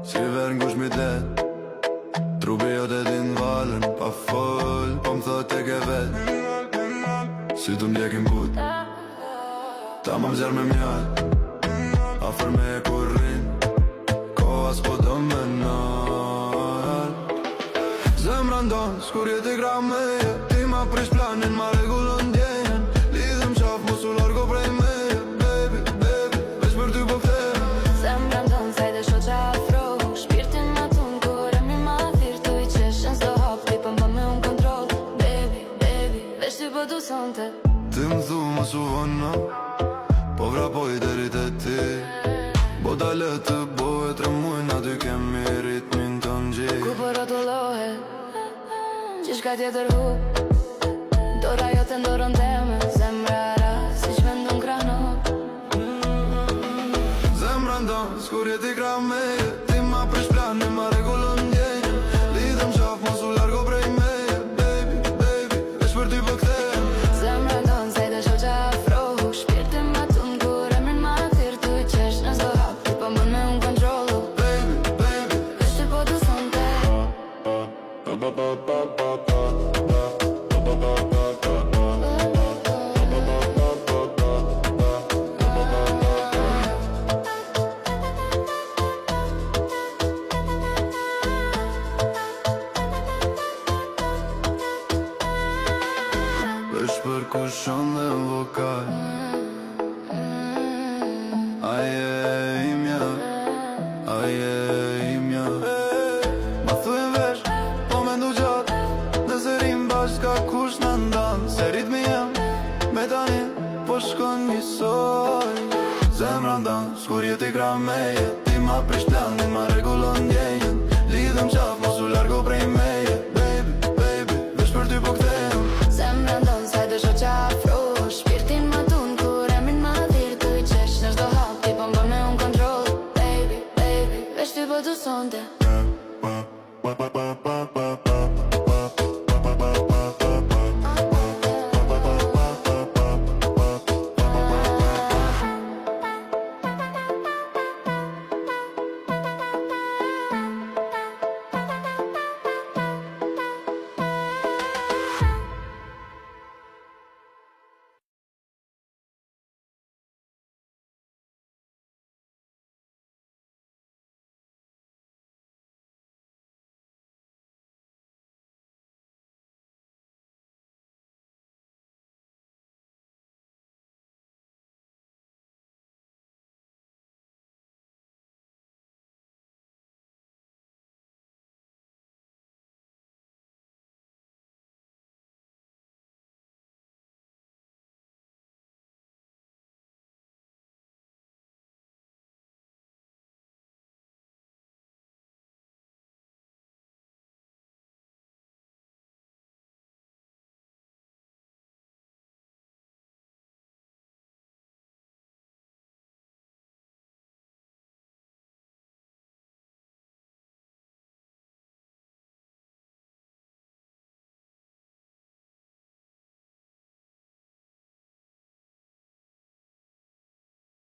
Si ver ngush mi det Trupi jo të din valen Pa fol, po m'thot e ke vet Si tu m'djekin put Ta ma m'zjer me mjall Afer me e kurrin Ko as po do me nal Zemra ndon, s'kur jeti gra me je Ti ma prish planin, ma regullon djenjen Lidhëm qaf, mos u largo prej me je Baby, baby, veç për ty po kthehem Zemra ndon, sajde shoqa afro Shpirtin ma tun, kur e mi ma thirë Tu i qeshen s'do hap, ti pëm pa me unë kontrol Baby, baby, veç ty po du sonte Ti më thu më su vëna Po vrapoj deri te ti Bo dalë të bohet rëmuj Na dy kemi ritmin të ngjej Ku për rotullohet Qishka tjetër hu Dora jo të ndorën teme Zemra ra, si që me ndon krano Zemra ndon, s'kur jeti gra me je Ti ma prish planin, ma regullon djenjen Lidhëm qaf, mos u largo prej me je Baby, baby, veç për ty po kthehem Zemra ndon, sajde shoqa afro Shpirtin ma tun, kur e min ma thirë Tu i qesh në s'do hap, ti po mën me unë kontrolu Baby, baby Veç ty po du sonte Veç për kushon dhe vokal Aje imja Aje imja Ma thujen vesh, po me ndu gjatë Nëse rim bashkë ka kush në ndan Se ritmi jem, me tani Po shkon njësoj Zemra ndan, s'kur jeti gra me je Ti ma prish planin, ma regullon djenjen Lidhëm qaf, mos u largo prej me je Baby, baby, veç për ty po kthehem Zemra ndon, sajde shoqa afro Shpirtin ma tun, kur e min ma thirë Tu i qesh në s'do hap, ti po mën me unë kontrol Baby, baby, veç ty po du sonte Pa, pa, pa, pa, pa